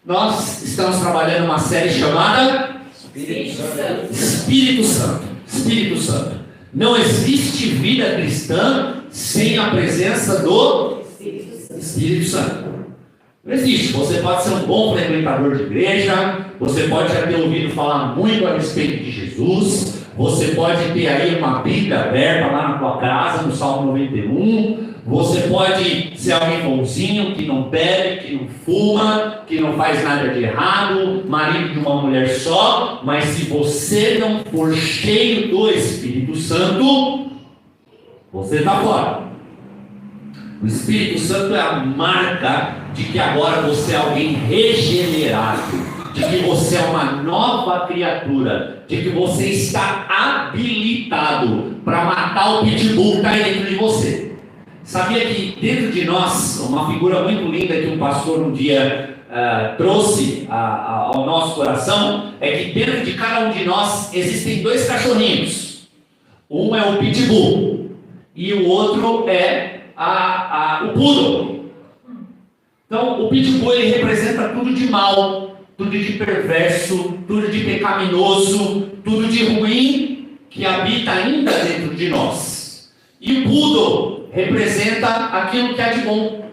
Nós estamos trabalhando uma série chamada Espírito Santo. Espírito Santo. Não existe vida cristã sem a presença do Espírito Santo. Não existe. Você pode ser um bom frequentador de igreja, você pode já ter ouvido falar muito a respeito de Jesus, você pode ter aí uma Bíblia aberta lá na tua casa, no Salmo 91, você pode ser alguém bonzinho, que não bebe, que não fuma, que não faz nada de errado, marido de uma mulher só, mas se você não for cheio do Espírito Santo, você está fora. O Espírito Santo é a marca de que agora você é alguém regenerado, de que você é uma nova criatura, de que você está habilitado para matar o pitbull que está aí dentro de você. Sabia que dentro de nós, uma figura muito linda que um pastor um dia trouxe ao nosso coração, é que dentro de cada um de nós existem dois cachorrinhos. Um é o pitbull e o outro é o poodle. Então o pitbull ele representa tudo de mal, tudo de perverso, tudo de pecaminoso, tudo de ruim que habita ainda dentro de nós. E o poodle representa aquilo que é de bom,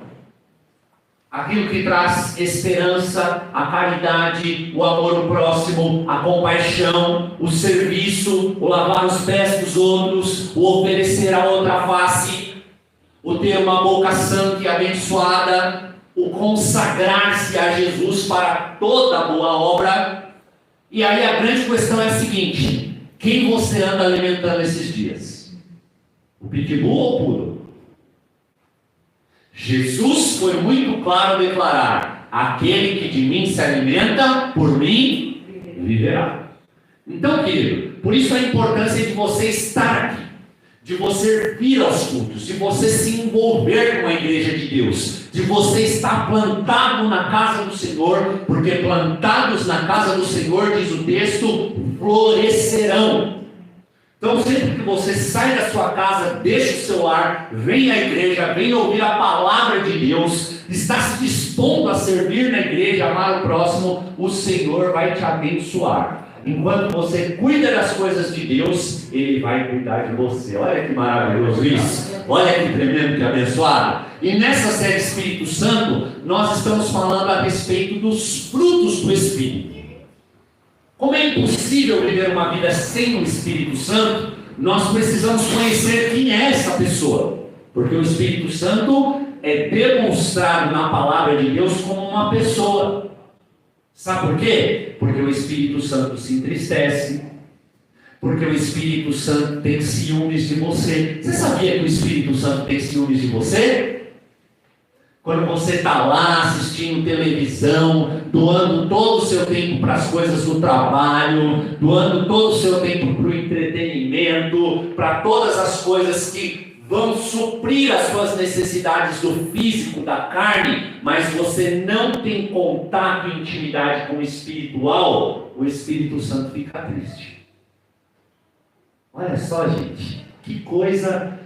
aquilo que traz esperança, a caridade, o amor ao próximo, a compaixão, o serviço, o lavar os pés dos outros, o oferecer a outra face, o ter uma boca santa e abençoada, o consagrar-se a Jesus para toda boa obra. E aí a grande questão é a seguinte: quem você anda alimentando esses dias? O pitbull ou o poodle? Jesus foi muito claro ao declarar: aquele que de mim se alimenta, por mim viverá. Então, querido, por isso a importância de você estar aqui, de você vir aos cultos, de você se envolver com a igreja de Deus, de você estar plantado na casa do Senhor, porque plantados na casa do Senhor, diz o texto, florescerão. Então, sempre que você sai da sua casa, deixa o seu lar, vem à igreja, vem ouvir a palavra de Deus, está se dispondo a servir na igreja, amar o próximo, o Senhor vai te abençoar. Enquanto você cuida das coisas de Deus, Ele vai cuidar de você. Olha que maravilhoso isso. Olha que tremendo, que abençoado. E nessa série Espírito Santo, nós estamos falando a respeito dos frutos do Espírito. Como é impossível viver uma vida sem o Espírito Santo, nós precisamos conhecer quem é essa pessoa. Porque o Espírito Santo é demonstrado na palavra de Deus como uma pessoa. Sabe por quê? Porque o Espírito Santo se entristece. Porque o Espírito Santo tem ciúmes de você. Você sabia que o Espírito Santo tem ciúmes de você? Quando você está lá assistindo televisão, doando todo o seu tempo para as coisas do trabalho, doando todo o seu tempo para o entretenimento, para todas as coisas que vão suprir as suas necessidades do físico, da carne, mas você não tem contato e intimidade com o espiritual, o Espírito Santo fica triste. Olha só, gente, que coisa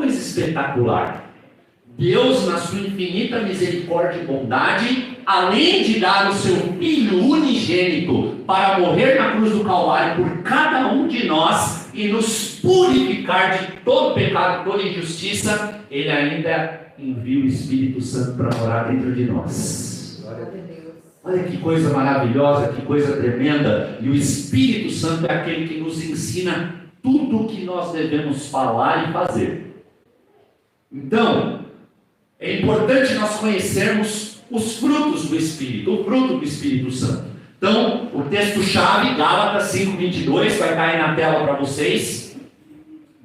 espetacular. Deus, na sua infinita misericórdia e bondade, além de dar o seu Filho unigênito para morrer na cruz do Calvário por cada um de nós e nos purificar de todo pecado, toda injustiça, Ele ainda envia o Espírito Santo para morar dentro de nós. Olha que coisa maravilhosa, que coisa tremenda. E o Espírito Santo é aquele que nos ensina tudo o que nós devemos falar e fazer. Então, é importante nós conhecermos os frutos do Espírito, o fruto do Espírito Santo. Então, o texto-chave, Gálatas 5:22, vai cair na tela para vocês,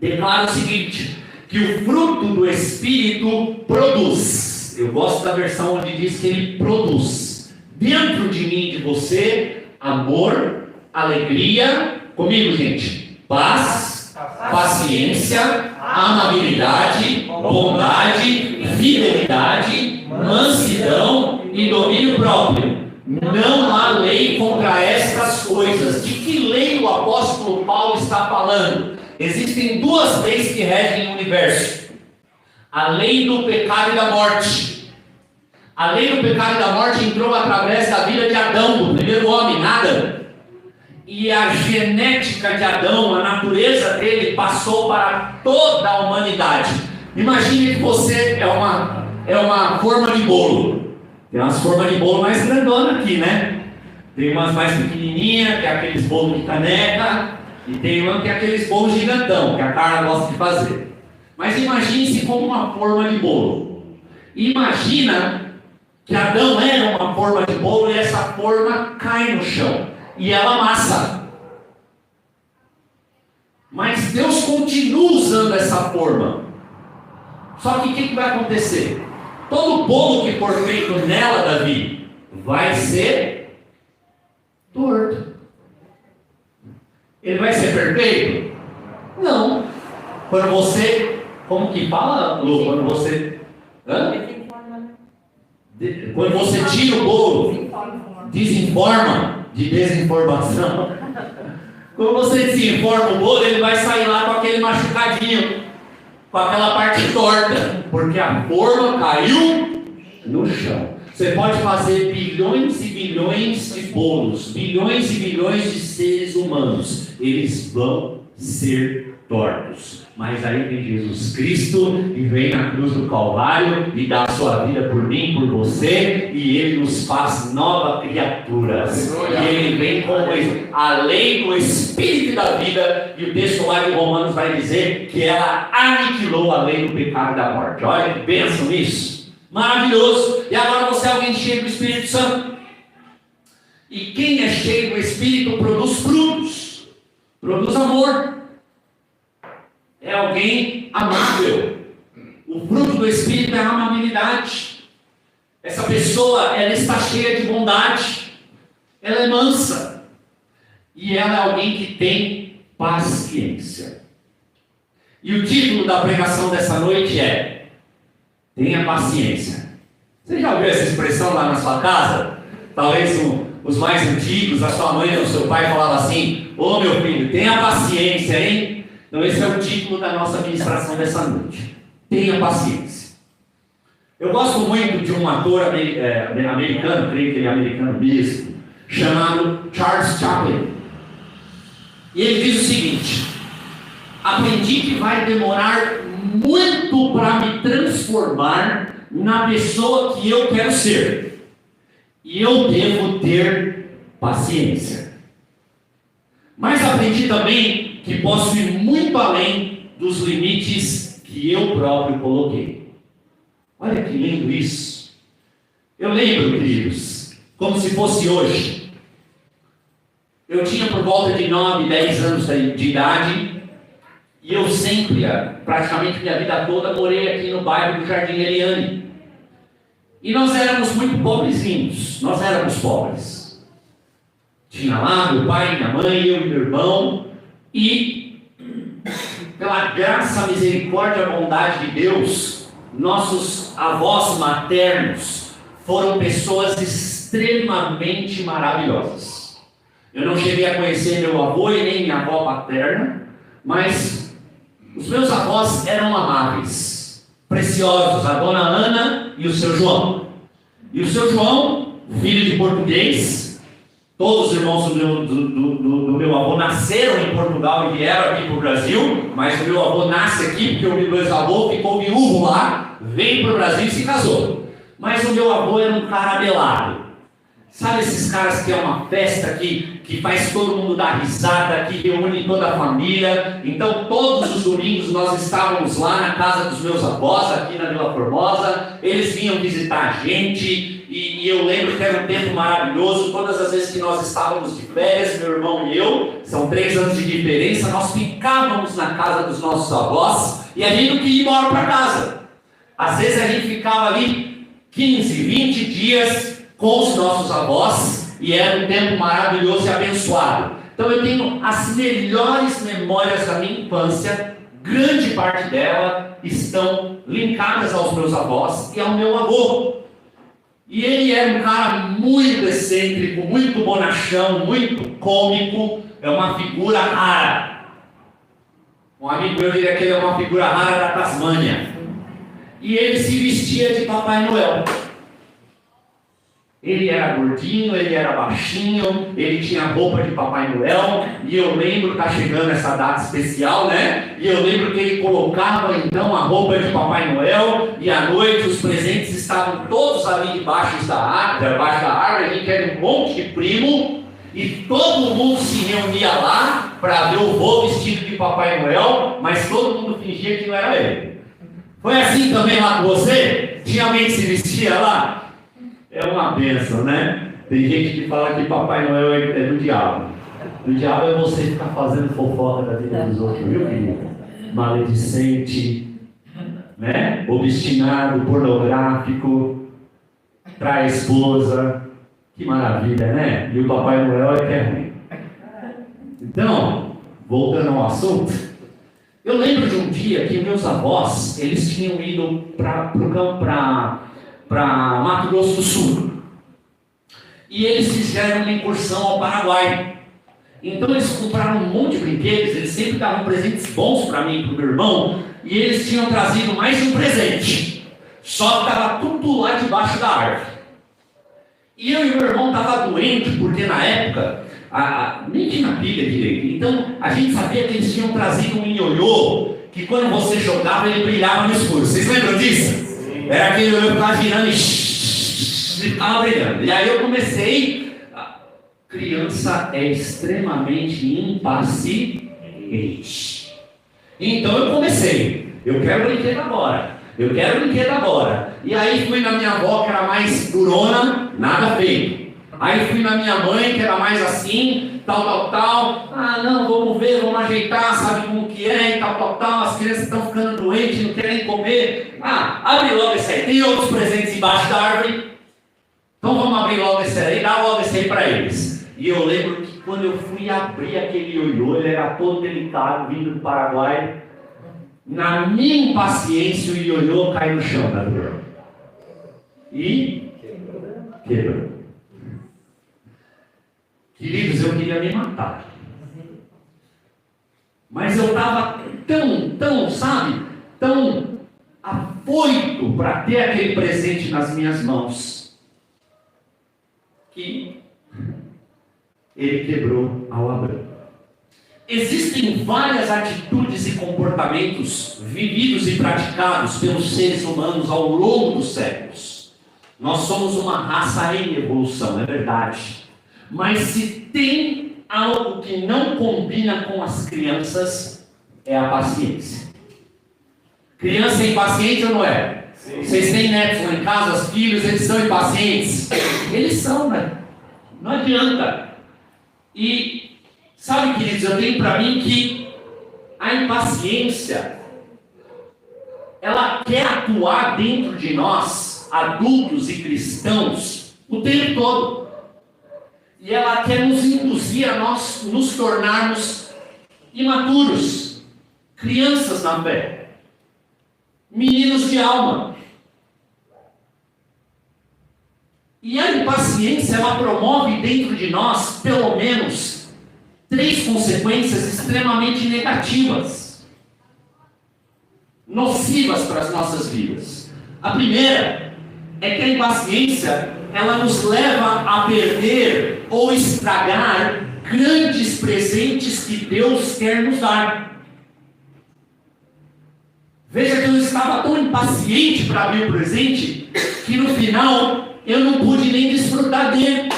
declara o seguinte, que o fruto do Espírito produz. Eu gosto da versão onde diz que ele produz. Dentro de mim e de você, amor, alegria, comigo, gente, paz, paciência, amabilidade, bondade, fidelidade, mansidão e domínio próprio. Não há lei contra estas coisas. De que lei o apóstolo Paulo está falando? Existem duas leis que regem o universo: a lei do pecado e da morte, A lei do pecado e da morte entrou através da vida de Adão, do primeiro homem, nada. E a genética de Adão, a natureza dele, passou para toda a humanidade. Imagine que você é uma forma de bolo. Tem umas formas de bolo mais grandonas aqui, né? Tem umas mais pequenininhas, que é aqueles bolos de caneca. E tem uma que é aqueles bolos gigantão, que a Carla gosta de fazer. Mas imagine-se como uma forma de bolo. Imagina que Adão era uma forma de bolo e essa forma cai no chão. E ela amassa. Mas Deus continua usando essa forma. Só que o que vai acontecer? Todo bolo que for feito nela, Davi, vai ser torto. Ele vai ser perfeito? Não. Quando você, como que fala, Lu? Quando você... Quando você tira o bolo, desinforma de desinformação. Quando você desinforma o bolo, ele vai sair lá com aquele machucadinho, com aquela parte torta, porque a forma caiu no chão. Você pode fazer bilhões e bilhões de bolos, bilhões e bilhões de seres humanos, eles vão ser tortos. Mas aí vem Jesus Cristo e vem na cruz do Calvário e dá a sua vida por mim, por você, e Ele nos faz novas criaturas. E Ele vem com a lei do Espírito da vida, e o texto lá de Romanos vai dizer que ela aniquilou a lei do pecado e da morte. Olha que bênção nisso. Maravilhoso. E agora você é alguém cheio do Espírito Santo. E quem é cheio do Espírito produz frutos. Produz amor. É alguém amável. O fruto do Espírito é a amabilidade. Essa pessoa, ela está cheia de bondade. Ela é mansa. E ela é alguém que tem paciência. E o título da pregação dessa noite é: tenha paciência. Você já ouviu essa expressão lá na sua casa? Talvez os mais antigos, a sua mãe ou o seu pai falavam assim: ô meu filho, tenha paciência, hein? Então esse é o título da nossa ministração dessa noite. Tenha paciência. Eu gosto muito de um ator americano, creio que ele é americano mesmo, chamado Charles Chaplin. E ele diz o seguinte: aprendi que vai demorar muito para me transformar na pessoa que eu quero ser. E eu devo ter paciência. Mas aprendi também que posso ir muito além dos limites que eu próprio coloquei. Olha que lindo isso. Eu lembro, queridos, como se fosse hoje. Eu tinha por volta de 9, 10 anos de idade. E eu sempre, praticamente minha vida toda, morei aqui no bairro do Jardim Eliane. E nós éramos muito pobrezinhos. Nós éramos pobres. Tinha lá meu pai, minha mãe, eu e meu irmão. E, pela graça, misericórdia e bondade de Deus, nossos avós maternos foram pessoas extremamente maravilhosas. Eu não cheguei a conhecer meu avô e nem minha avó paterna, mas os meus avós eram amáveis, preciosos, a dona Ana e o seu João. E o seu João, filho de português, todos os irmãos do meu avô nasceram em Portugal e vieram aqui para o Brasil, mas o meu avô nasce aqui porque o meu avô ficou viúvo lá, veio para o Brasil e se casou. Mas o meu avô era um cara belado. Sabe esses caras que é uma festa que faz todo mundo dar risada, que reúne toda a família? Então todos os domingos nós estávamos lá na casa dos meus avós, aqui na Vila Formosa. Eles vinham visitar a gente e eu lembro que era um tempo maravilhoso. Todas as vezes que nós estávamos de férias, meu irmão e eu, são 3 anos de diferença, nós ficávamos na casa dos nossos avós e a gente não queria ir embora para casa. Às vezes a gente ficava ali 15, 20 dias com os nossos avós, e era um tempo maravilhoso e abençoado. Então eu tenho as melhores memórias da minha infância, grande parte dela estão linkadas aos meus avós e ao meu avô. E ele era um cara muito excêntrico, muito bonachão, muito cômico, é uma figura rara. Um amigo meu diria que ele é uma figura rara da Tasmânia. E ele se vestia de Papai Noel. Ele era gordinho, ele era baixinho, ele tinha roupa de Papai Noel, e eu lembro, tá chegando essa data especial, né? E eu lembro que ele colocava então a roupa de Papai Noel, e à noite os presentes estavam todos ali debaixo da árvore, a gente era um monte de primo, e todo mundo se reunia lá para ver o vô vestido de Papai Noel, mas todo mundo fingia que não era ele. Foi assim também lá com você? Tinha alguém que se vestia lá? É uma bênção, né? Tem gente que fala que Papai Noel é do diabo. O diabo é você ficar fazendo fofoca da vida dos outros, viu, querido? Maledicente, né? Obstinado, pornográfico, trai a esposa. Que maravilha, né? E o Papai Noel é que é ruim. Então, voltando ao assunto, eu lembro de um dia que meus avós, eles tinham ido para Mato Grosso do Sul. E eles fizeram uma incursão ao Paraguai. Então eles compraram um monte de brinquedos, eles sempre davam presentes bons para mim e para o meu irmão, e eles tinham trazido mais um presente. Só que estava tudo lá debaixo da árvore. E eu e meu irmão estavam doentes, porque na época nem tinha pilha direito. Então a gente sabia que eles tinham trazido um ioiô, que quando você jogava ele brilhava no escuro. Vocês lembram disso? Era aquele ioiô que estava girando e ficava brilhando. E aí eu comecei. Criança é extremamente impaciente. Então eu comecei. Eu quero brinquedo agora. Eu quero brinquedo agora. E aí fui na minha avó, que era mais durona, nada feito. Aí fui na minha mãe, que era mais assim, tal. Ah, não, vamos ver, vamos ajeitar, sabe como que é, e tal. As crianças estão ficando doentes, não querem comer. Ah, abre logo esse aí. Tem outros presentes embaixo da árvore. Então vamos abrir logo esse aí, dá logo esse aí para eles. E eu lembro que quando eu fui abrir aquele ioiô, ele era todo delicado, vindo do Paraguai. Na minha impaciência, o ioiô cai no chão da dor. E quebrou. Queridos, eu queria me matar. Mas eu estava tão afoito para ter aquele presente nas minhas mãos, que ele quebrou ao abrir. Existem várias atitudes e comportamentos vividos e praticados pelos seres humanos ao longo dos séculos. Nós somos uma raça em evolução, é verdade. Mas se tem algo que não combina com as crianças, é a paciência. Criança é impaciente ou não é? Sim. Vocês têm netos lá em casa, os filhos, eles são impacientes? Eles são, né? Não adianta. E sabe, queridos, eu tenho para mim que a impaciência, ela quer atuar dentro de nós, adultos e cristãos, o tempo todo. E ela quer nos induzir a nós nos tornarmos imaturos, crianças na fé, meninos de alma. E a impaciência, ela promove dentro de nós, pelo menos, 3 consequências extremamente negativas, nocivas para as nossas vidas. A primeira é que a impaciência, ela nos leva a perder ou estragar grandes presentes que Deus quer nos dar. Veja que eu estava tão impaciente para abrir o presente, que no final eu não pude nem desfrutar dele.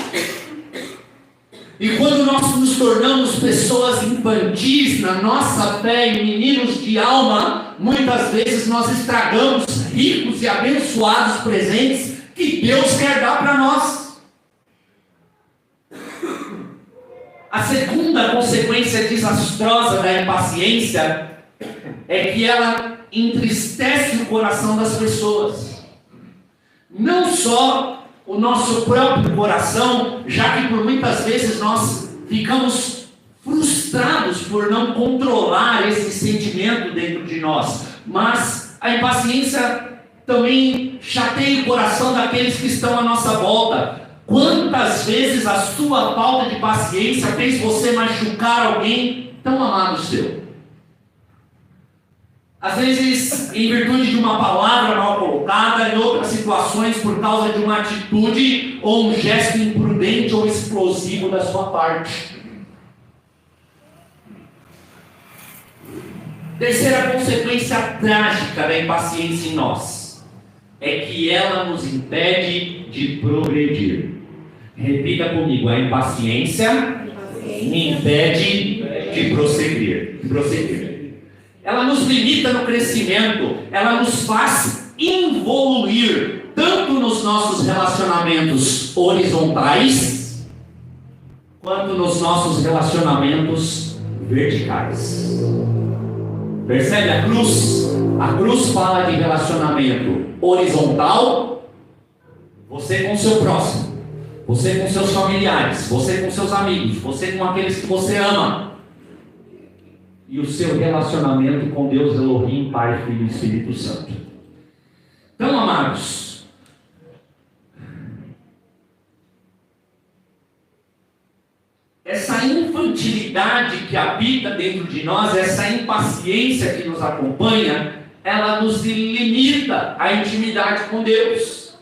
E quando nós nos tornamos pessoas infantis na nossa fé e meninos de alma, muitas vezes nós estragamos ricos e abençoados presentes que Deus quer dar para nós. A segunda consequência desastrosa da impaciência é que ela entristece o coração das pessoas. Não só o nosso próprio coração, já que por muitas vezes nós ficamos frustrados por não controlar esse sentimento dentro de nós, mas a impaciência também chateia o coração daqueles que estão à nossa volta. Quantas vezes a sua falta de paciência fez você machucar alguém tão amado seu? Às vezes, em virtude de uma palavra mal colocada, em outras situações, por causa de uma atitude ou um gesto imprudente ou explosivo da sua parte. Terceira consequência trágica da impaciência em nós é que ela nos impede de progredir. Repita comigo: a impaciência me impede de prosseguir. Ela nos limita no crescimento, ela nos faz involuir tanto nos nossos relacionamentos horizontais quanto nos nossos relacionamentos verticais. Percebe a cruz? A cruz fala de relacionamento horizontal, você com o seu próximo, você com seus familiares, você com seus amigos, você com aqueles que você ama. E o seu relacionamento com Deus Elohim, Pai, Filho e Espírito Santo. Então, amados, essa infantilidade que habita dentro de nós, essa impaciência que nos acompanha, ela nos limita a intimidade com Deus.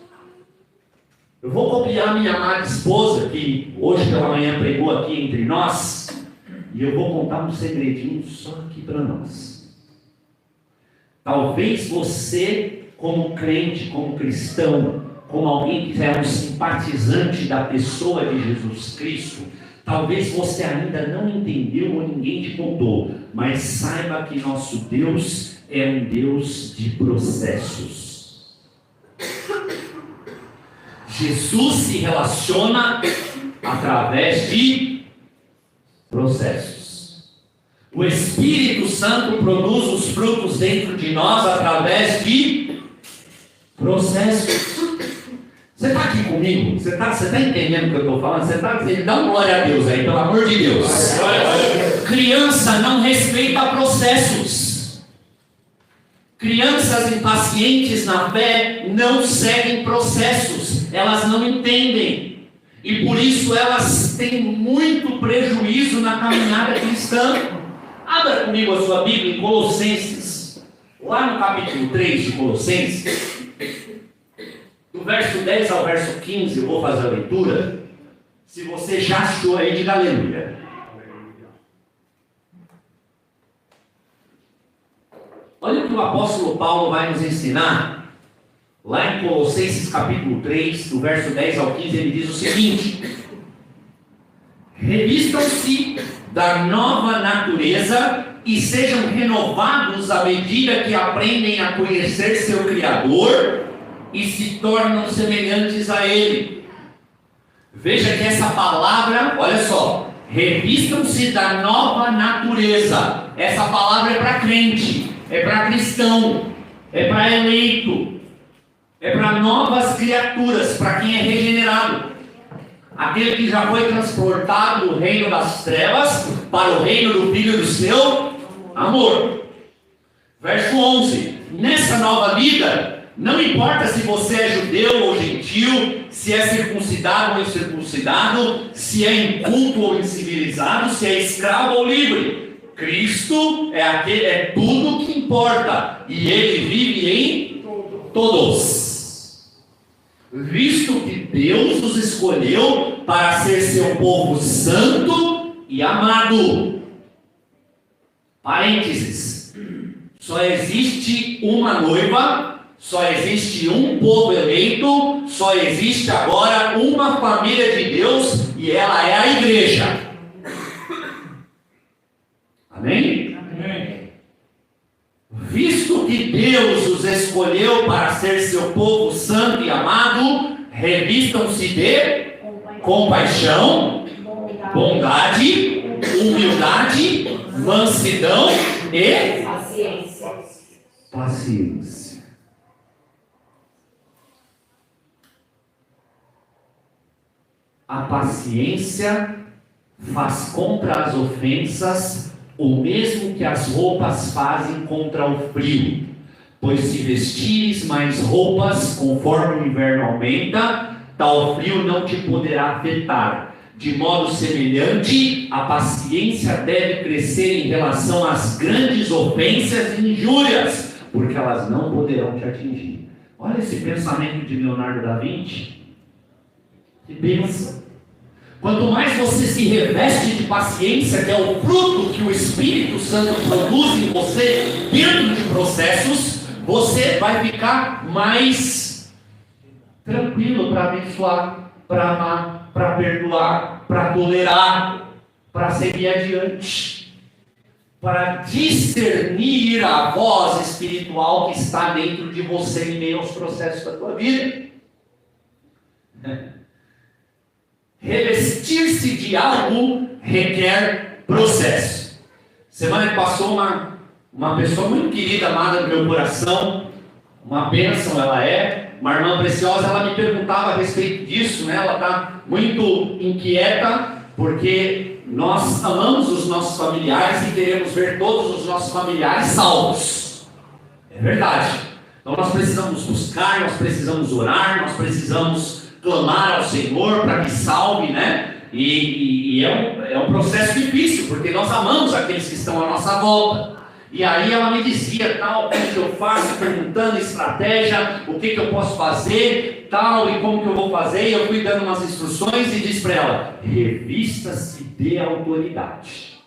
Eu vou copiar minha amada esposa, que hoje pela manhã pregou aqui entre nós, e eu vou contar um segredinho só aqui para nós. Talvez você, como crente, como cristão, como alguém que é um simpatizante da pessoa de Jesus Cristo, talvez você ainda não entendeu ou ninguém te contou, mas saiba que nosso Deus é um Deus de processos. Jesus se relaciona através de processos. O Espírito Santo produz os frutos dentro de nós através de processos. Você está aqui comigo? Você está entendendo o que eu estou falando? Você está dizendo, dá uma glória a Deus aí, pelo amor de Deus. Criança não respeita processos. Crianças impacientes na fé não seguem processos. Elas não entendem. E por isso elas têm muito prejuízo na caminhada cristã. Abra comigo a sua Bíblia em Colossenses. Lá no capítulo 3 de Colossenses. Do verso 10 ao verso 15, eu vou fazer a leitura. Se você já achou aí, diga aleluia. Olha o que o apóstolo Paulo vai nos ensinar. Lá em Colossenses capítulo 3, do verso 10 ao 15, ele diz o seguinte: revistam-se da nova natureza e sejam renovados à medida que aprendem a conhecer seu Criador e se tornam semelhantes a Ele. Veja que essa palavra, olha só, revistam-se da nova natureza. Essa palavra é para crente, é para cristão, é para eleito, é para novas criaturas, para quem é regenerado. Aquele que já foi transportado do reino das trevas para o reino do Filho do seu amor. Verso 11. Nessa nova vida, não importa se você é judeu ou gentil, se é circuncidado ou incircuncidado, se é inculto ou incivilizado, se é escravo ou livre. Cristo é tudo que importa. E Ele vive em todos. Visto que Deus os escolheu para ser seu povo santo e amado. Parênteses. Só existe uma noiva, só existe um povo eleito, só existe agora uma família de Deus e ela é a igreja. Amém? Amém. Visto que Deus os escolheu para ser seu povo santo e amado, revistam-se de compaixão, bondade, humildade, mansidão e paciência. A paciência faz contra as ofensas o mesmo que as roupas fazem contra o frio. Pois se vestires mais roupas conforme o inverno aumenta, tal frio não te poderá afetar, De modo semelhante, a paciência deve crescer em relação às grandes ofensas e injúrias, porque elas não poderão te atingir. Olha esse pensamento de Leonardo da Vinci. Que bênção! Quanto mais você se reveste de paciência, que é o fruto que o Espírito Santo produz em você dentro de processos, você vai ficar mais tranquilo para abençoar, para amar, para perdoar, para tolerar, para seguir adiante, para discernir a voz espiritual que está dentro de você em meio aos processos da tua vida. Revestir-se de algo requer processo. Semana que passou uma pessoa muito querida, amada do meu coração, uma bênção ela é, uma irmã preciosa, ela me perguntava a respeito disso, né? Ela está muito inquieta, porque nós amamos os nossos familiares e queremos ver todos os nossos familiares salvos. É verdade. Então nós precisamos buscar, nós precisamos orar, nós precisamos clamar ao Senhor para que salve, né? E é um processo difícil, porque nós amamos aqueles que estão à nossa volta. E aí ela me dizia, tal, o que eu faço, perguntando estratégia, o que eu posso fazer, tal, e como que eu vou fazer. E eu fui dando umas instruções e disse para ela: revista-se de autoridade.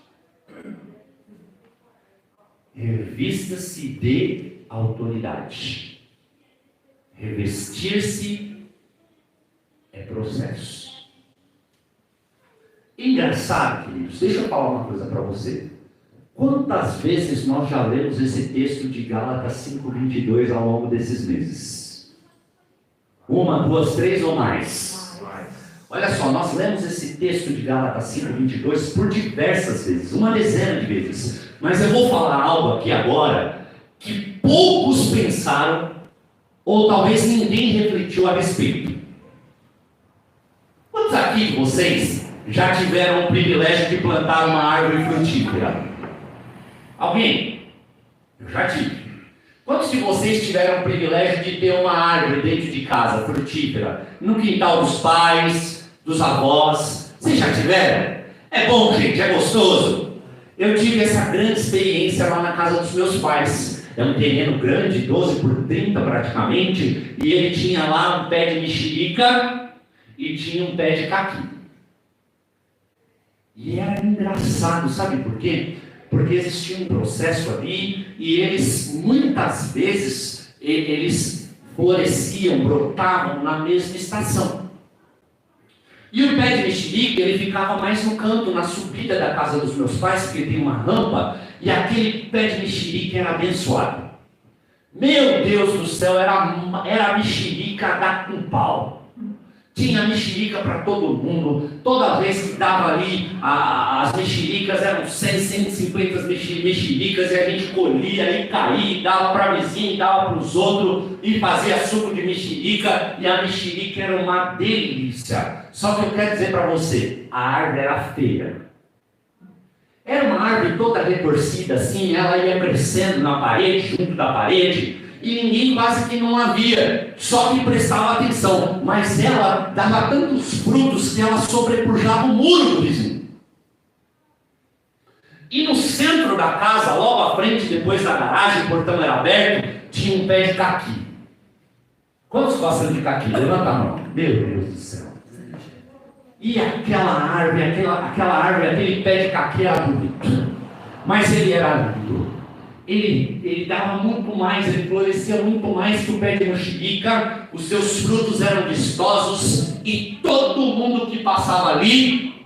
Revista-se de autoridade. Revestir-se é processo. Engraçado, queridos, deixa eu falar uma coisa para você. Quantas vezes nós já lemos esse texto de Gálatas 5:22 ao longo desses meses? 1, 2, 3 ou mais? Olha só, nós lemos esse texto de Gálatas 5:22 por diversas vezes, uma dezena de vezes. Mas eu vou falar algo aqui agora que poucos pensaram, ou talvez ninguém refletiu a respeito. Quantos aqui de vocês já tiveram o privilégio de plantar uma árvore frutífera? Alguém? Eu já tive. Quantos de vocês tiveram o privilégio de ter uma árvore dentro de casa, frutífera, no quintal dos pais, dos avós? Vocês já tiveram? É bom, gente, é gostoso. Eu tive essa grande experiência lá na casa dos meus pais. É um terreno grande, 12 por 30 praticamente, e ele tinha lá um pé de mexerica e tinha um pé de caqui. E era engraçado, sabe por quê? Porque existia um processo ali e eles, muitas vezes, eles floresciam, brotavam na mesma estação. E o pé de mexerica, ele ficava mais no canto, na subida da casa dos meus pais, porque tem uma rampa, e aquele pé de mexerica era abençoado. Meu Deus do céu, era a mexerica dar com pau. Tinha mexerica para todo mundo. Toda vez que dava ali, as mexericas eram 100, 150 mexericas, e a gente colhia e caía, e dava para vizinho, dava para os outros, e fazia suco de mexerica, e a mexerica era uma delícia. Só que eu quero dizer para você, a árvore era feia. Era uma árvore toda retorcida assim, ela ia crescendo na parede, junto da parede, e ninguém quase que não a via, só que prestava atenção. Mas ela dava tantos frutos que ela sobrepujava o muro do vizinho. E no centro da casa, logo à frente, depois da garagem, o portão era aberto, tinha um pé de caqui. Quantos gostam de caqui? Levanta a mão. Meu Deus do céu. E aquela árvore, aquele pé de caqui era bonito. Mas ele era lindo. Ele dava muito mais, ele florescia muito mais que o pé de mexerica, os seus frutos eram vistosos, e todo mundo que passava ali,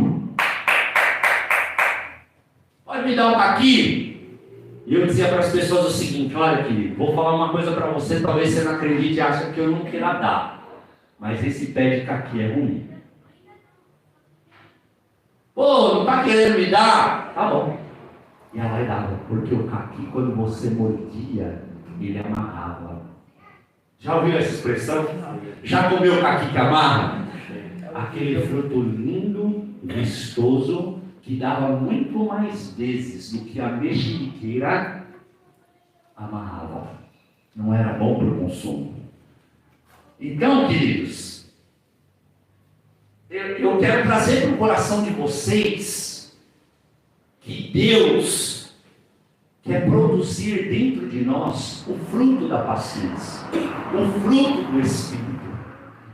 pode me dar um caqui? E eu dizia para as pessoas o seguinte: olha, querido, vou falar uma coisa para você, talvez você não acredite e ache que eu não queira dar, mas esse pé de caqui é ruim. Pô, não está querendo me dar? Tá bom. E ela dava, porque o caqui, quando você mordia, ele amarrava. Já ouviu essa expressão? Já comeu caqui que amarra? Aquele fruto lindo, vistoso, que dava muito mais vezes do que a mexeriqueira amarrava. Não era bom para o consumo. Então, queridos, eu quero trazer para o coração de vocês que Deus quer produzir dentro de nós o fruto da paciência, o fruto do Espírito.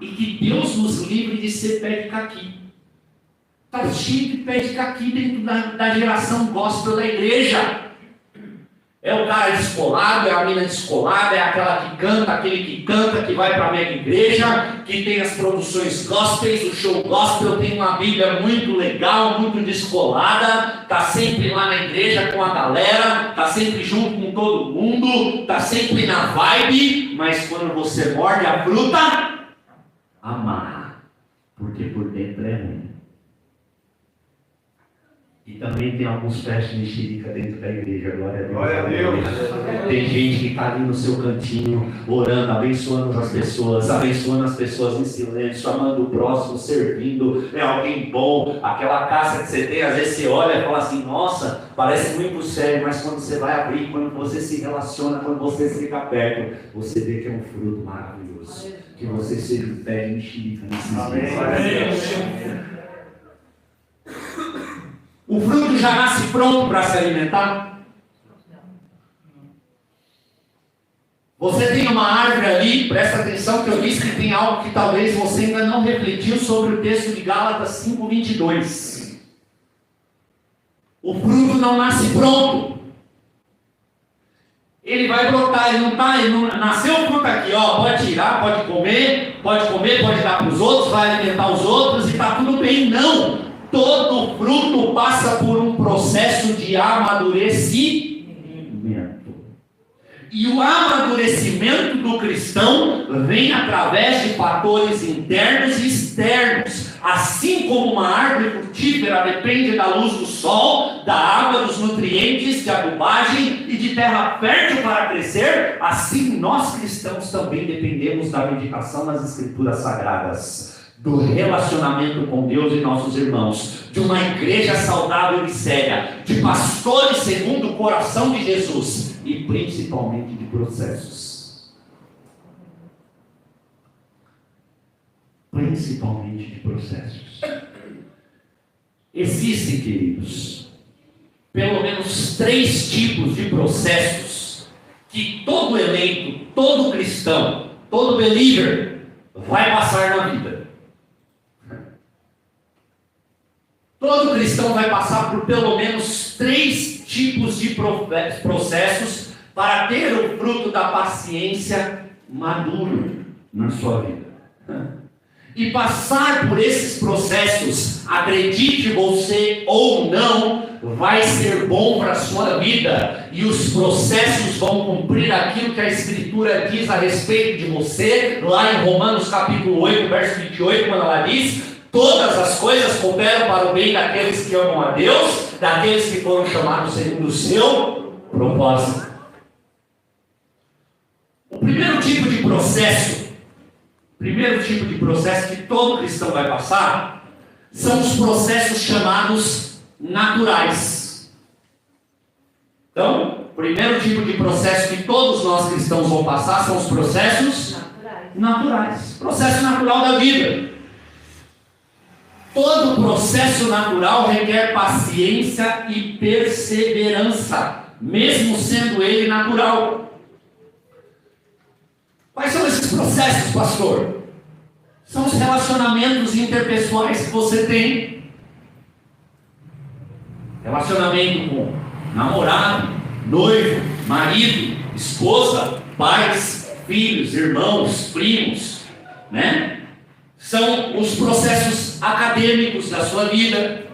E que Deus nos livre de ser pé de caqui. Está cheio de pé de caqui dentro da geração gospel da igreja. É o cara descolado, é a mina descolada, é aquela que canta, aquele que canta, que vai para a mega igreja, que tem as produções gospels, o show gospel, tem uma Bíblia muito legal, muito descolada, está sempre lá na igreja com a galera, está sempre junto com todo mundo, está sempre na vibe, mas quando você morde a fruta, amarra, porque por dentro é ruim. E também tem alguns pés de mexerica dentro da igreja, glória a Deus. Glória a Deus. Tem gente que está ali no seu cantinho, orando, abençoando as pessoas em silêncio, amando o próximo, servindo, é alguém bom. Aquela casa que você tem, às vezes você olha e fala assim, nossa, parece muito sério, mas quando você vai abrir, quando você se relaciona, quando você fica perto, você vê que é um fruto maravilhoso. Que você seja um pé de mexerica nesse dia. O fruto já nasce pronto para se alimentar? Você tem uma árvore ali, presta atenção que eu disse que tem algo que talvez você ainda não refletiu sobre o texto de Gálatas 5:22. O fruto não nasce pronto. Ele vai brotar, ele não nasceu o fruto aqui, ó, pode tirar, pode comer, pode dar para os outros, vai alimentar os outros e está tudo bem. Não! Todo fruto passa por um processo de amadurecimento. E o amadurecimento do cristão vem através de fatores internos e externos. Assim como uma árvore frutífera depende da luz do sol, da água, dos nutrientes, de adubagem e de terra fértil para crescer, assim nós cristãos também dependemos da meditação nas Escrituras Sagradas, do relacionamento com Deus e nossos irmãos, de uma igreja saudável e séria, de pastores segundo o coração de Jesus e principalmente de processos. Principalmente de processos. Existem, queridos, pelo menos 3 tipos de processos que todo eleito, todo cristão, todo believer vai passar na vida. Todo cristão vai passar por pelo menos 3 tipos de processos para ter o fruto da paciência maduro na sua vida. E passar por esses processos, acredite você ou não, vai ser bom para a sua vida. E os processos vão cumprir aquilo que a Escritura diz a respeito de você, lá em Romanos capítulo 8, verso 28, quando ela diz: todas as coisas cooperam para o bem daqueles que amam a Deus, daqueles que foram chamados segundo o seu propósito. O primeiro tipo de processo que todo cristão vai passar são os processos chamados naturais. Então, o primeiro tipo de processo que todos nós cristãos vão passar são os processos naturais. Processo natural da vida. Todo processo natural requer paciência e perseverança, mesmo sendo ele natural. Quais são esses processos, pastor? São os relacionamentos interpessoais que você tem. Relacionamento com namorado, noivo, marido, esposa, pais, filhos, irmãos, primos, né? São os processos acadêmicos da sua vida.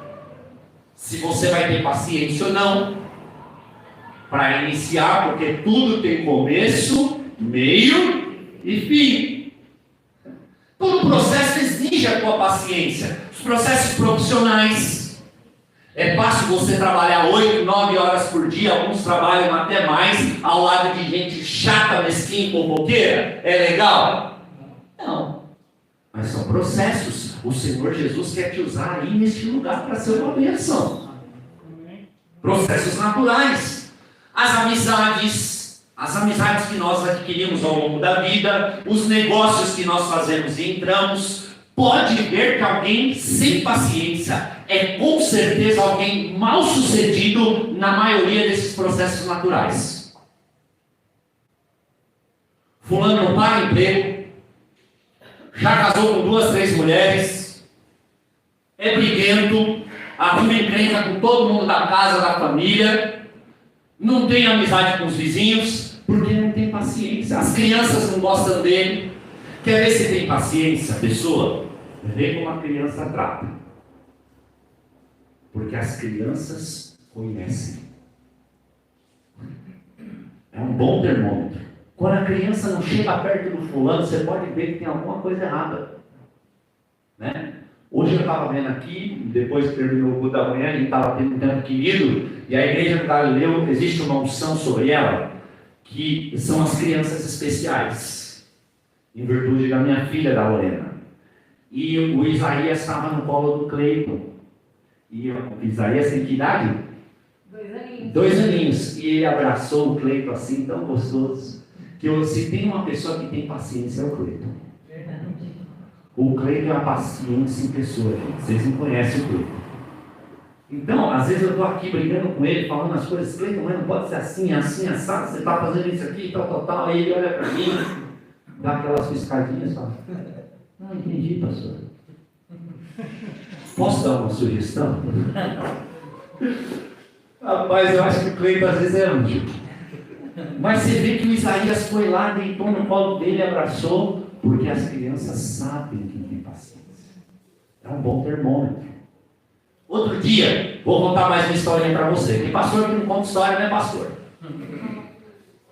Se você vai ter paciência ou não para iniciar, porque tudo tem começo, meio e fim. Todo processo exige a tua paciência. Os processos profissionais. É fácil você trabalhar 8, 9 horas por dia, alguns trabalham até mais, ao lado de gente chata, mesquinha e fofoqueira. É legal? Não. Mas são processos. O Senhor Jesus quer te usar aí neste lugar para ser uma bênção. Processos naturais. As amizades que nós adquirimos ao longo da vida, os negócios que nós fazemos e entramos, pode ver que alguém sem paciência é com certeza alguém mal sucedido na maioria desses processos naturais. Fulano não para emprego, já casou com 2, 3 mulheres, é briguento, arruma encrenca com todo mundo da casa, da família, não tem amizade com os vizinhos, porque não tem paciência. As crianças não gostam dele. Quer ver se tem paciência, pessoa? Vê como a criança trata. Porque as crianças conhecem. É um bom termômetro. Quando a criança não chega perto do fulano, você pode ver que tem alguma coisa errada. Né? Hoje eu estava vendo aqui, depois que terminou o culto da manhã, a gente estava tendo um tempo querido, e a igreja do Galileu, existe uma unção sobre ela, que são as crianças especiais, em virtude da minha filha, da Lorena. E o Isaías estava no colo do Cleiton. E o Isaías tem que idade? 2 aninhos. 2 aninhos. E ele abraçou o Cleiton assim, tão gostoso, que se tem uma pessoa que tem paciência, é o Cleiton. O Cleiton é uma paciência em pessoa, gente. Vocês não conhecem o Cleiton. Então, às vezes eu estou aqui brigando com ele, falando as coisas, Cleiton, mas não pode ser assim, assim, assado, você está fazendo isso aqui, tal. Aí ele olha para mim, dá aquelas piscadinhas e fala, não entendi, pastor. Posso dar uma sugestão? Rapaz, eu acho que o Cleiton às vezes é anjo. Mas você vê que o Isaías foi lá, deitou no colo dele, abraçou, porque as crianças sabem quem tem paciência. É um bom termômetro. Outro dia, vou contar mais uma historinha para você. Que pastor que não conta história não é pastor.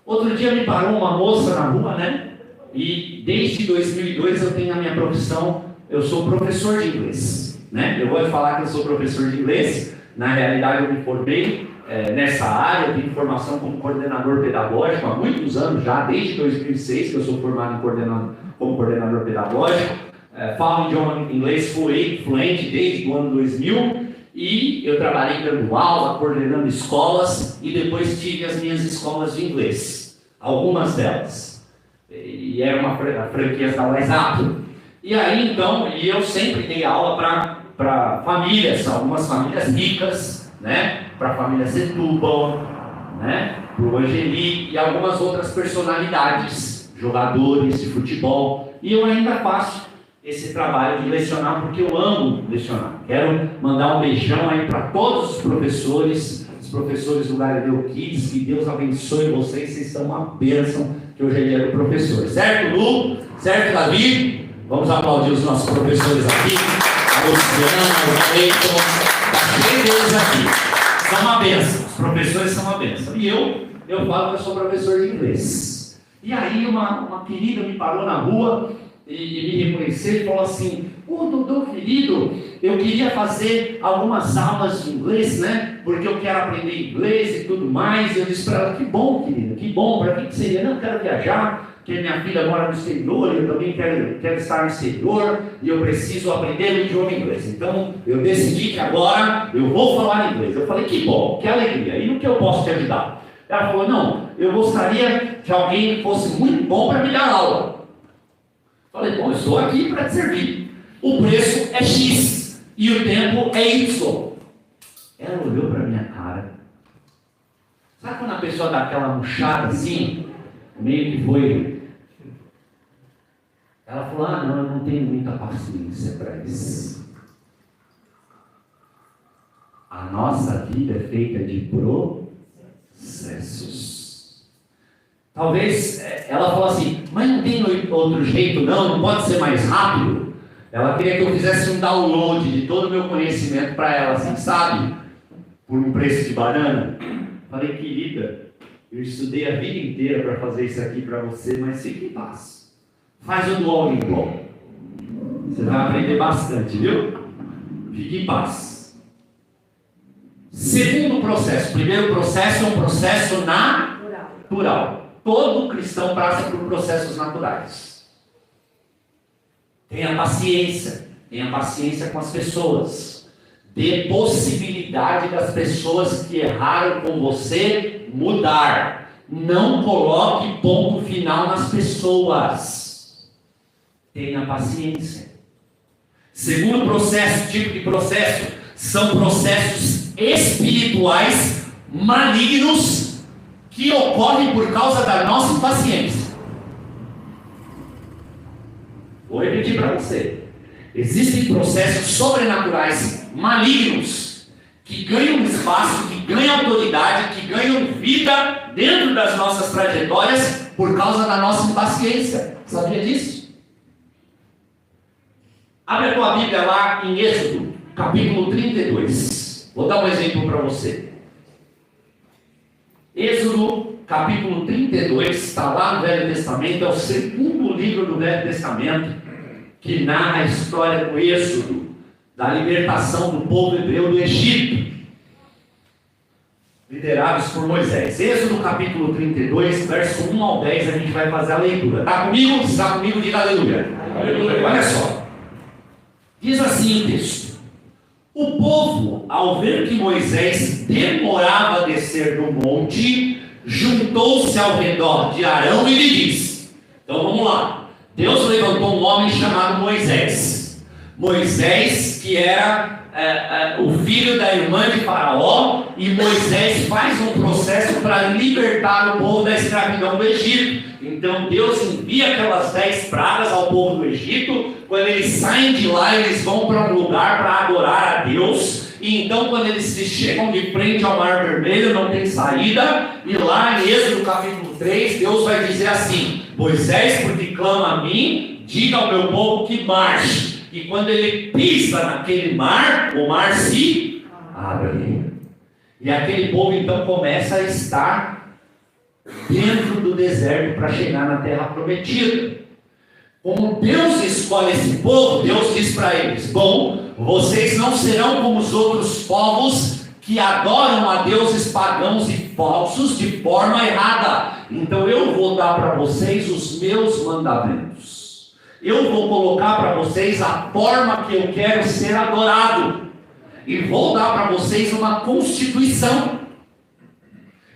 Outro dia me parou uma moça na rua, né? E desde 2002 eu tenho a minha profissão, eu sou professor de inglês. Né? Eu vou falar que eu sou professor de inglês. Na realidade eu me formei nessa área, eu tenho formação como coordenador pedagógico há muitos anos já, desde 2006 que eu sou formado como coordenador pedagógico. Falo idioma inglês fluente desde o ano 2000 e eu trabalhei dando aula, coordenando escolas e depois tive as minhas escolas de inglês, algumas delas. E era uma franquia da WhatsApp. E aí então, eu sempre dei aula para famílias, algumas famílias ricas, né? Para a família Setúbal, né? Para o Angeli e algumas outras personalidades, jogadores de futebol. E eu ainda faço esse trabalho de lecionar porque eu amo lecionar. Quero mandar um beijão aí para todos os professores do Galileu Kids, que Deus abençoe vocês são uma bênção, que hoje é dia do professor. Certo, Lu? Certo, Davi? Vamos aplaudir os nossos professores aqui. A Luciana, o Cleiton, está cheio deles aqui. São uma bênção, os professores são uma bênção. E eu falo que eu sou professor de inglês. E aí uma querida me parou na rua e me reconheceu e falou assim, doutor querido, eu queria fazer algumas aulas de inglês, né? Porque eu quero aprender inglês e tudo mais. E eu disse para ela, que bom, querida, que bom, para que seria? Não, eu quero viajar, porque minha filha mora no exterior, eu também quero estar no exterior e eu preciso aprender o idioma inglês. Então, eu decidi que agora eu vou falar inglês. Eu falei, que bom, que alegria, e no que eu posso te ajudar? Ela falou, não, eu gostaria que alguém fosse muito bom para me dar aula. Falei, bom, eu estou aqui para te servir. O preço é X e o tempo é Y. Ela olhou para minha cara. Sabe quando a pessoa dá aquela murchada assim? Meio que foi. Ela falou, não, eu não tenho muita paciência para isso. A nossa vida é feita de processos. Talvez ela falou assim, mas não tem outro jeito não pode ser mais rápido. Ela queria que eu fizesse um download de todo o meu conhecimento para ela, assim, sabe? Por um preço de banana. Falei, querida, eu estudei a vida inteira para fazer isso aqui para você, mas fique em paz. Faz o Duolingo. Você vai aprender bastante, viu? Fique em paz. Segundo processo. Primeiro processo é um processo natural. Todo cristão passa por processos naturais. Tenha paciência com as pessoas. Dê possibilidade das pessoas que erraram com você mudar. Não coloque ponto final nas pessoas. Tenha paciência. Segundo processo, tipo de processo, são processos espirituais malignos que ocorrem por causa da nossa impaciência. Vou repetir para você. Existem processos sobrenaturais malignos que ganham espaço, que ganham autoridade, que ganham vida dentro das nossas trajetórias por causa da nossa impaciência. Sabia disso? Abre a tua Bíblia lá em Êxodo, capítulo 32. Vou dar um exemplo para você. Êxodo, capítulo 32, está lá no Velho Testamento, é o segundo livro do Velho Testamento, que narra a história do Êxodo, da libertação do povo hebreu do Egito, liderados por Moisés. Êxodo, capítulo 32, verso 1 ao 10, a gente vai fazer a leitura. Está comigo? Se está comigo, diga aleluia. Aleluia. Olha só. Diz assim o texto: o povo, ao ver que Moisés demorava a descer do monte, juntou-se ao redor de Arão e lhe disse. Então vamos lá. Deus levantou um homem chamado Moisés. Moisés, que era o filho da irmã de Faraó, e Moisés faz um processo para libertar o povo da escravidão do Egito. Então Deus envia aquelas 10 pragas ao povo do Egito. Quando eles saem de lá, eles vão para um lugar para adorar a Deus. E então quando eles se chegam de frente ao Mar Vermelho, não tem saída. E lá em Êxodo capítulo 3, Deus vai dizer assim: Moisés, porque clama a mim, diga ao meu povo que marche. E quando ele pisa naquele mar, o mar se abre. E aquele povo então começa a estar dentro do deserto para chegar na terra prometida. Como Deus escolhe esse povo, Deus diz para eles: bom, vocês não serão como os outros povos que adoram a deuses pagãos e falsos de forma errada. Então eu vou dar para vocês os meus mandamentos. Eu vou colocar para vocês a forma que eu quero ser adorado. E vou dar para vocês uma constituição.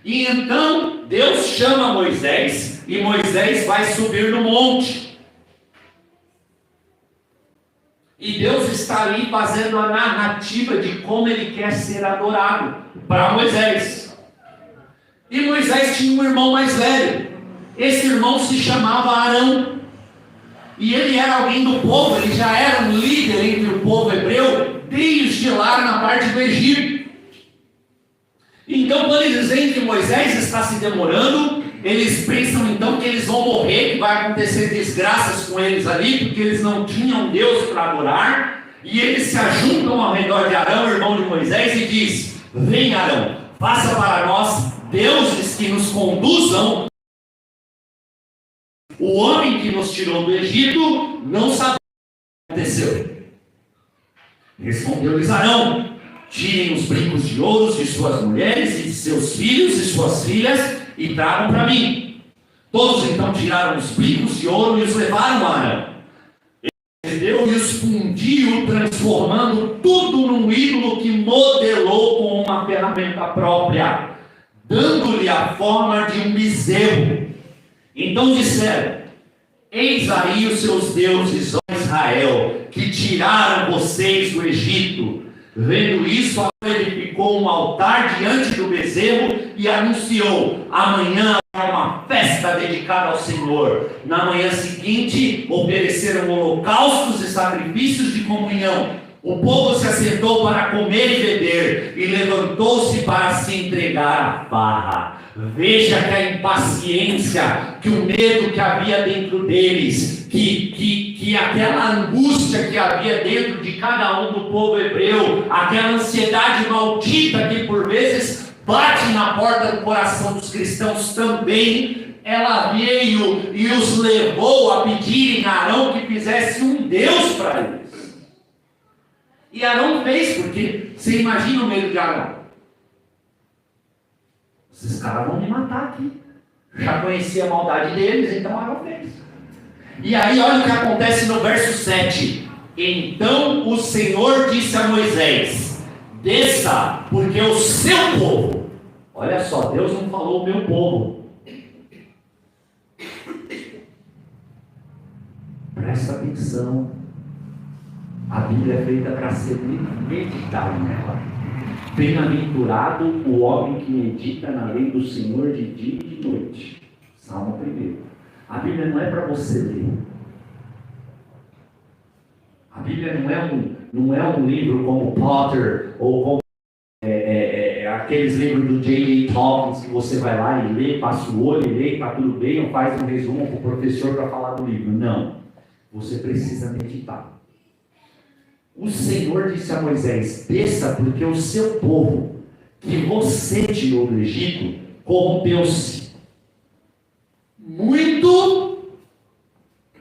E então Deus chama Moisés, e Moisés vai subir no monte. E Deus está ali fazendo a narrativa de como ele quer ser adorado para Moisés. E Moisés tinha um irmão mais velho. Esse irmão se chamava Arão. E ele era alguém do povo, ele já era um líder entre o povo hebreu, desde lá na parte do Egito. Então, quando eles veem que Moisés está se demorando, eles pensam então que eles vão morrer, que vai acontecer desgraças com eles ali, porque eles não tinham Deus para adorar. E eles se ajuntam ao redor de Arão, irmão de Moisés, e diz: vem Arão, faça para nós deuses que nos conduzam. O homem que nos tirou do Egito não sabe o que aconteceu. Respondeu-lhes Arão: tirem os brincos de ouro de suas mulheres e de seus filhos e suas filhas e tragam para mim. Todos então tiraram os brincos de ouro e os levaram a Arão. Ele deu e os fundiu, transformando tudo num ídolo que modelou com uma ferramenta própria, dando-lhe a forma de um bezerro. Então disseram: eis aí os seus deuses, ó Israel, que tiraram vocês do Egito. Vendo isso, ele ficou um altar diante do bezerro e anunciou: amanhã é uma festa dedicada ao Senhor. Na manhã seguinte ofereceram holocaustos e sacrifícios de comunhão. O povo se assentou para comer e beber, e levantou-se para se entregar à farra. Veja que a impaciência, que o medo que havia dentro deles, que aquela angústia que havia dentro de cada um do povo hebreu, aquela ansiedade maldita que por vezes bate na porta do coração dos cristãos também, ela veio e os levou a pedirem a Arão que fizesse um Deus para eles. E Arão fez, porque você imagina o medo de Arão: esses caras vão me matar aqui. Já conhecia a maldade deles, então Arão fez. E aí olha o que acontece no verso 7. Então o Senhor disse a Moisés: desça, porque o seu povo... Olha só, Deus não falou o meu povo. Presta atenção. A Bíblia é feita para ser meditada nela. Bem-aventurado o homem que medita na lei do Senhor de dia e de noite. Salmo 1. A Bíblia não é para você ler. A Bíblia não é um livro como Potter ou como aqueles livros do J.A. Tolkien que você vai lá e lê, passa o olho e lê, está tudo bem, ou faz um resumo para o professor para falar do livro. Não. Você precisa meditar. O Senhor disse a Moisés: desça, porque o seu povo, que você tirou do Egito, corrompeu-se muito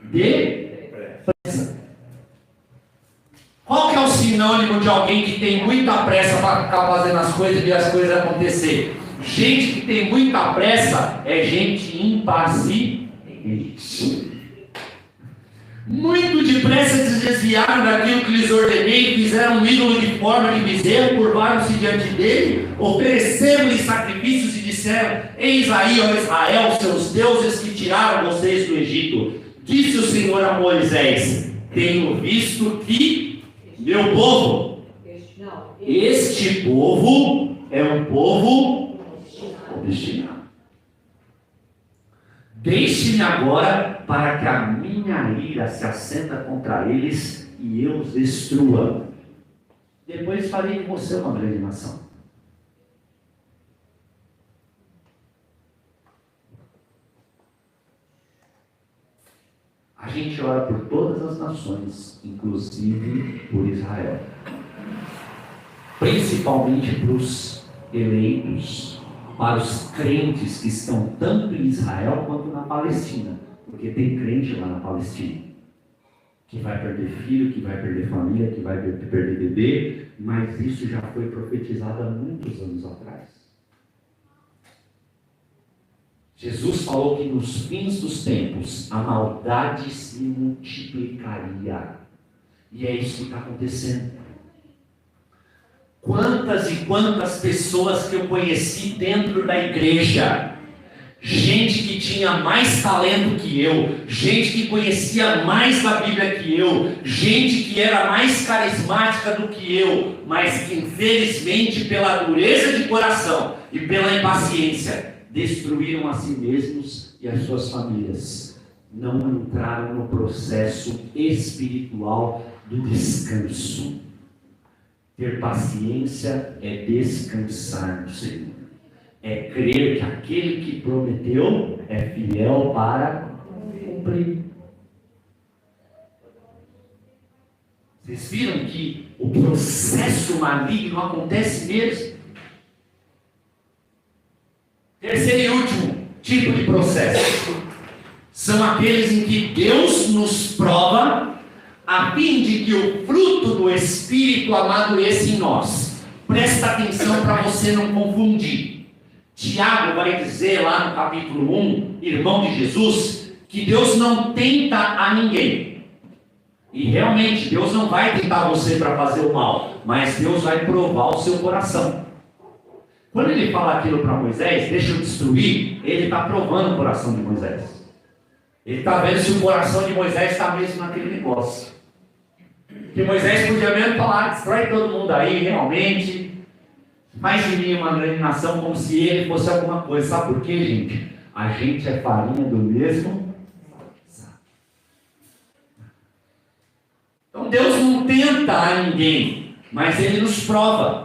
depressa. Qual que é o sinônimo de alguém que tem muita pressa para ficar fazendo as coisas e ver as coisas acontecer? Gente que tem muita pressa é gente impaciente. Muito depressa se desviaram daquilo que lhes ordenei, fizeram um ídolo de forma de bezerro, curvaram-se diante dele, ofereceram-lhe sacrifícios e disseram: eis aí, ó Israel, seus deuses que tiraram vocês do Egito. Disse o Senhor a Moisés: tenho visto que meu povo, este povo é um povo obstinado. Deixe-me agora para que a minha ira se assenta contra eles e eu os destrua. Depois farei de você uma grande nação. A gente ora por todas as nações, inclusive por Israel. Principalmente para os eleitos, para os crentes que estão tanto em Israel quanto na Palestina. Porque tem crente lá na Palestina que vai perder filho, que vai perder família, que vai perder bebê, mas isso já foi profetizado há muitos anos atrás. Jesus falou que nos fins dos tempos a maldade se multiplicaria. E é isso que está acontecendo. Quantas e quantas pessoas que eu conheci dentro da igreja, gente que tinha mais talento que eu, gente que conhecia mais da Bíblia que eu, gente que era mais carismática do que eu, mas que infelizmente pela dureza de coração e pela impaciência destruíram a si mesmos e as suas famílias. Não entraram no processo espiritual do descanso. Ter paciência é descansar no Senhor. É crer que aquele que prometeu é fiel para cumprir. Vocês viram que o processo maligno acontece mesmo? Terceiro e último tipo de processo são aqueles em que Deus nos prova a fim de que o fruto do Espírito amadureça em nós. Presta atenção para você não confundir. Tiago vai dizer lá no capítulo 1, irmão de Jesus, que Deus não tenta a ninguém. E realmente Deus não vai tentar você para fazer o mal, mas Deus vai provar o seu coração. Quando ele fala aquilo para Moisés, deixa eu destruir, ele está provando o coração de Moisés. Ele está vendo se o coração de Moisés está mesmo naquele negócio. Que Moisés podia mesmo falar: destrói todo mundo aí, realmente. Faz de mim uma grande nação, como se ele fosse alguma coisa. Sabe por quê, gente? A gente é farinha do mesmo saco. Então Deus não tenta a ninguém, mas Ele nos prova.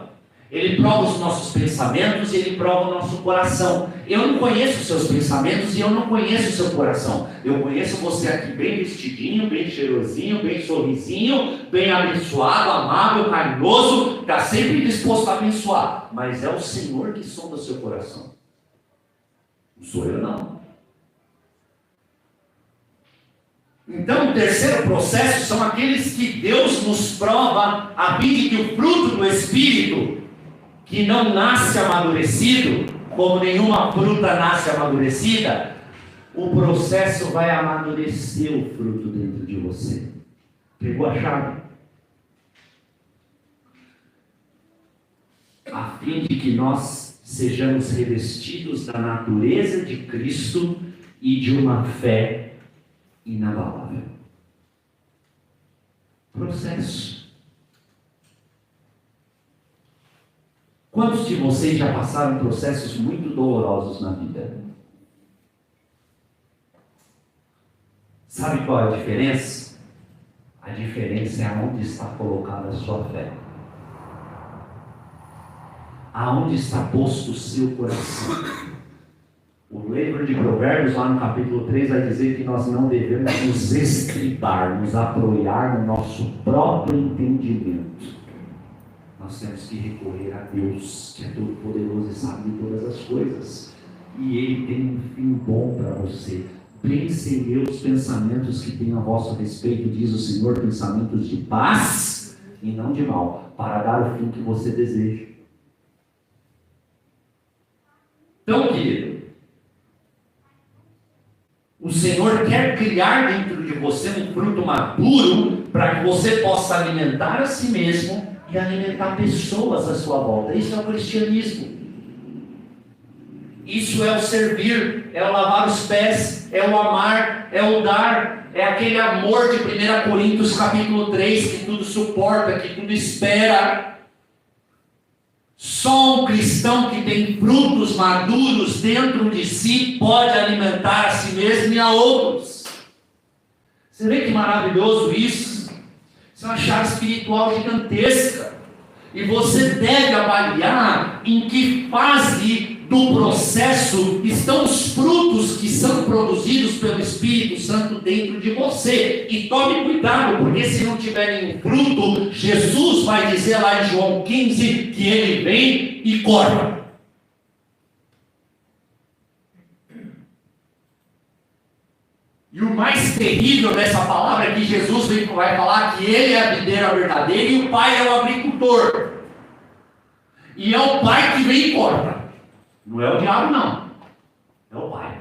Ele prova os nossos pensamentos e Ele prova o nosso coração. Eu não conheço os seus pensamentos e eu não conheço o seu coração. Eu conheço você aqui bem vestidinho, bem cheirosinho, bem sorrisinho, bem abençoado, amável, carinhoso, está sempre disposto a abençoar. Mas é o Senhor que sonda o seu coração. Não sou eu, não. Então, o terceiro processo são aqueles que Deus nos prova a fim de que o fruto do Espírito, que não nasce amadurecido, como nenhuma fruta nasce amadurecida, o processo vai amadurecer o fruto dentro de você. Pegou a chave? A fim de que nós sejamos revestidos da natureza de Cristo e de uma fé inabalável. Processo. Quantos de vocês já passaram processos muito dolorosos na vida? Sabe qual é a diferença? A diferença é aonde está colocada a sua fé. Aonde está posto o seu coração. O livro de Provérbios, lá no capítulo 3, vai dizer que nós não devemos nos estribar, nos apoiar no nosso próprio entendimento. Nós temos que recorrer a Deus, que é todo poderoso e sabe de todas as coisas. E Ele tem um fim bom para você. Pensem os pensamentos que tenho a vosso respeito, diz o Senhor, pensamentos de paz e não de mal, para dar o fim que você deseja. Então, querido, o Senhor quer criar dentro de você um fruto maduro para que você possa alimentar a si mesmo e alimentar pessoas à sua volta. Isso é o cristianismo. Isso é o servir, é o lavar os pés, é o amar, é o dar, é aquele amor de 1 Coríntios capítulo 3, que tudo suporta, que tudo espera. Só um cristão que tem frutos maduros dentro de si pode alimentar a si mesmo e a outros. Você vê que maravilhoso isso? Isso é uma chave espiritual gigantesca. E você deve avaliar em que fase do processo estão os frutos que são produzidos pelo Espírito Santo dentro de você. E tome cuidado, porque se não tiver nenhum fruto, Jesus vai dizer lá em João 15 que Ele vem e corta. E o mais terrível dessa palavra é que Jesus vai falar que Ele é a videira verdadeira e o Pai é o agricultor. E é o Pai que vem e corta. Não é o diabo, não. É o Pai.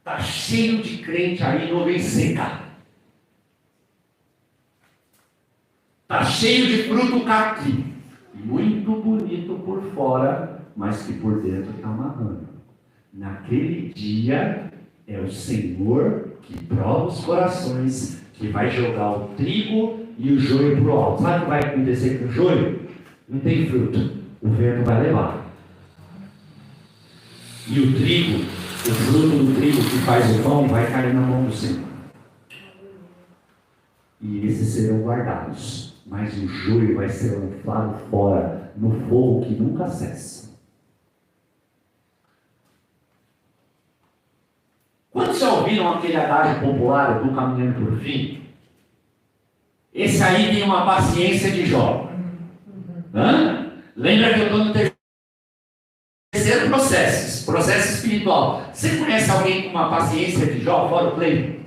Está cheio de crente aí, nuvem seca. Está cheio de fruto caqui. Muito bonito por fora, mas que por dentro está amarrando. Naquele dia, é o Senhor que prova os corações, que vai jogar o trigo e o joio para o alto. Sabe o que vai acontecer com o joio? Não tem fruto. O vento vai levar. E o trigo, o fruto do trigo que faz o pão, vai cair na mão do Senhor. E esses serão guardados. Mas o joio vai ser lançado fora, no fogo que nunca cessa. Quantos já ouviram aquele adágio popular do caminhando por fim? Esse aí tem uma paciência de Jó. Hã? Lembra que eu estou no terceiro processo espiritual. Você conhece alguém com uma paciência de Jó, fora o Cleiton?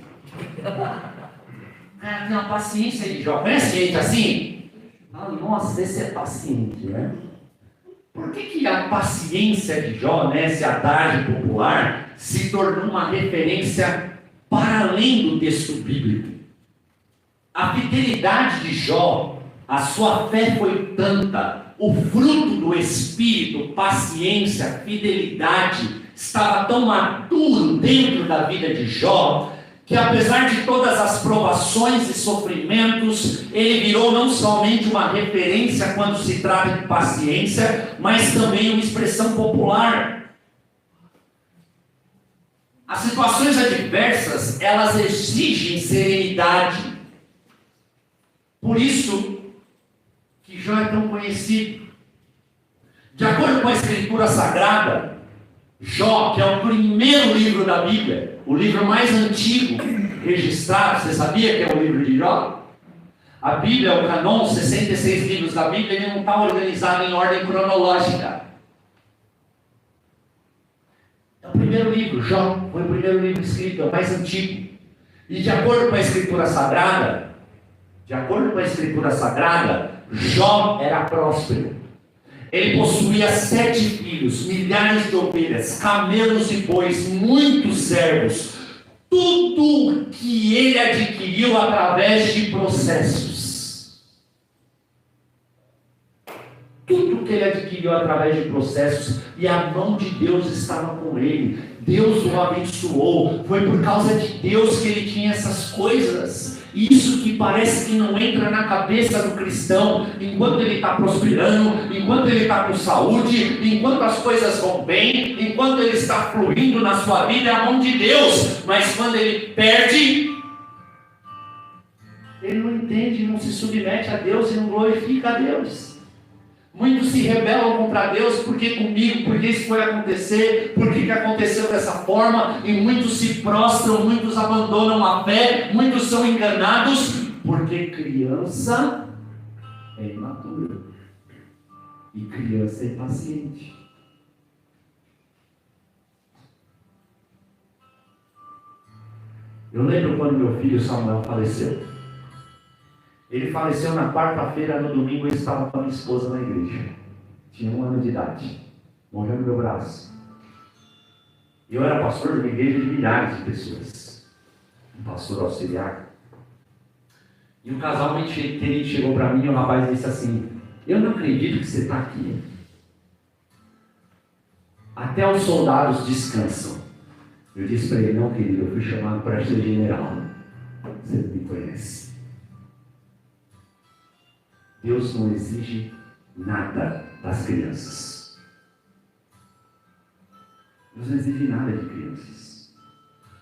Cara, tem uma paciência de Jó. Conhece gente assim? Nossa, esse é paciente, né? Por que a paciência de Jó, né, esse adágio popular, se tornou uma referência para além do texto bíblico? A fidelidade de Jó, a sua fé foi tanta, o fruto do Espírito, paciência, fidelidade, estava tão maduro dentro da vida de Jó, que apesar de todas as provações e sofrimentos, ele virou não somente uma referência quando se trata de paciência, mas também uma expressão popular. As situações adversas, elas exigem serenidade. Por isso que Jó é tão conhecido. De acordo com a Escritura Sagrada, Jó, que é o primeiro livro da Bíblia, o livro mais antigo registrado, você sabia que é o livro de Jó? A Bíblia, o canon, 66 livros da Bíblia, ele não está organizado em ordem cronológica. É o primeiro livro, Jó, foi o primeiro livro escrito, é o mais antigo. E de acordo com a Escritura Sagrada, Jó era próspero. Ele possuía 7 filhos, milhares de ovelhas, camelos e bois, muitos servos. Tudo que ele adquiriu através de processos. Tudo que ele adquiriu através de processos. E a mão de Deus estava com ele. Deus o abençoou. Foi por causa de Deus que ele tinha essas coisas. Isso que parece que não entra na cabeça do cristão, enquanto ele está prosperando, enquanto ele está com saúde, enquanto as coisas vão bem, enquanto ele está fluindo na sua vida, é a mão de Deus. Mas quando ele perde, ele não entende, não se submete a Deus e não glorifica a Deus. Muitos se rebelam contra Deus, porque comigo, porque isso foi acontecer, porque que aconteceu dessa forma, e muitos se prostram, muitos abandonam a fé, muitos são enganados, porque criança é imatura, e criança é impaciente. Eu lembro quando meu filho Samuel faleceu. Ele faleceu na quarta-feira, no domingo eu estava com a minha esposa na igreja. Tinha 1 ano de idade. Morreu no meu braço. Eu era pastor de uma igreja de milhares de pessoas. Um pastor auxiliar. E um casal muito querido chegou para mim e o rapaz disse assim: eu não acredito que você está aqui. Até os soldados descansam. Eu disse para ele: não, querido, eu fui chamado para ser general. Você não me conhece. Deus não exige nada das crianças. Deus não exige nada de crianças.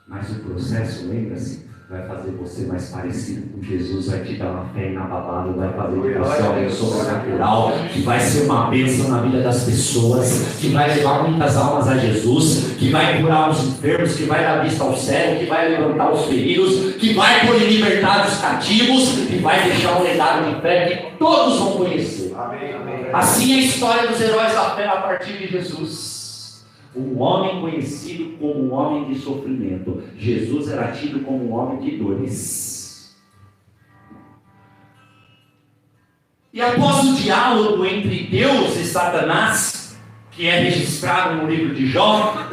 Mas o processo, lembra-se, vai fazer você mais parecido com Jesus, vai te dar uma fé inabalável, vai fazer de você alguém sobrenatural, que vai ser uma bênção na vida das pessoas, que vai levar muitas almas a Jesus, que vai curar os enfermos, que vai dar vista ao cego, que vai levantar os feridos, que vai libertar os cativos, que vai deixar um legado de fé que todos vão conhecer. Assim é a história dos heróis da fé a partir de Jesus. Um homem conhecido como um homem de sofrimento. Jesus era tido como um homem de dores. E após o diálogo entre Deus e Satanás, que é registrado no livro de Jó,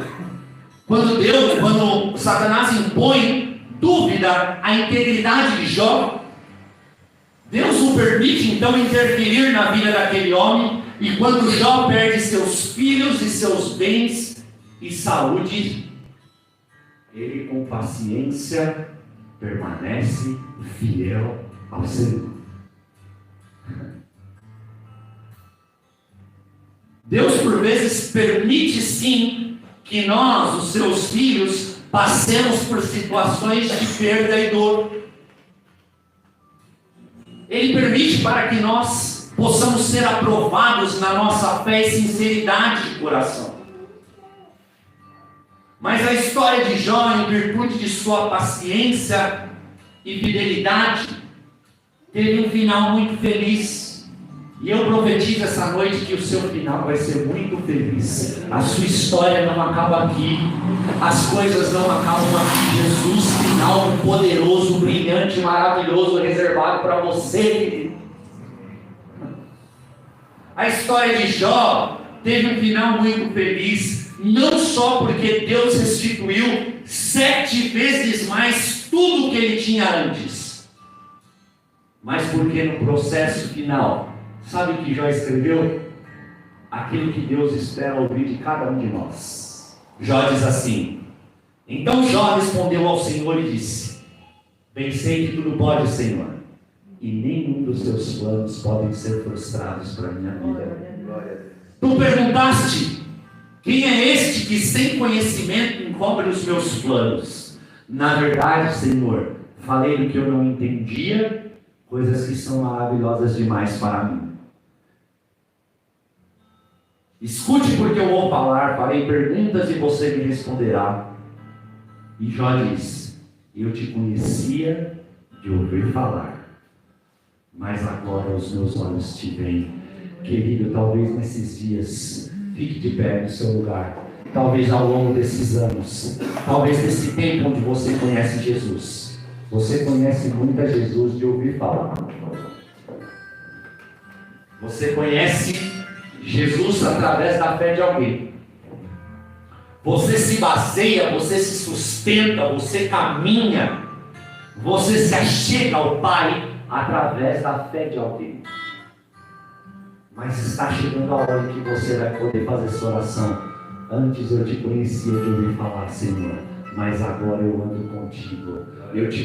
quando Satanás impõe dúvida à integridade de Jó, Deus o permite então interferir na vida daquele homem. E quando Jó perde seus filhos e seus bens e saúde, ele com paciência permanece fiel ao Senhor. Deus por vezes permite sim que nós, os seus filhos, passemos por situações de perda e dor. Ele permite para que nós possamos ser aprovados na nossa fé e sinceridade de coração. Mas a história de Jó, em virtude de sua paciência e fidelidade, teve um final muito feliz. E eu profetizo essa noite que o seu final vai ser muito feliz. A sua história não acaba aqui. As coisas não acabam aqui. Jesus tem algo poderoso, brilhante, maravilhoso reservado para você. A história de Jó teve um final muito feliz, não só porque Deus restituiu 7 vezes mais tudo que ele tinha antes, mas porque no processo final, sabe o que Jó escreveu? Aquilo que Deus espera ouvir de cada um de nós. Jó diz assim: então Jó respondeu ao Senhor e disse: bem sei que tudo pode, Senhor, e nenhum dos teus planos podem ser frustrados para a minha vida. Tu perguntaste: quem é este que sem conhecimento encobre os meus planos? Na verdade, Senhor, falei do que eu não entendia, coisas que são maravilhosas demais para mim. Escute, porque eu vou falar, farei perguntas e você me responderá. E Jó diz: eu te conhecia de ouvir falar, mas agora os meus olhos te veem. Querido, talvez nesses dias, fique de pé no seu lugar. Talvez ao longo desses anos, talvez nesse tempo onde você conhece Jesus, você conhece muito a Jesus de ouvir falar. Você conhece Jesus através da fé de alguém. Você se baseia, você se sustenta, você caminha, você se achega ao Pai através da fé de alguém. Mas está chegando a hora que você vai poder fazer sua oração. Antes eu te conhecia de ouvir falar, Senhor, mas agora eu ando contigo. Eu te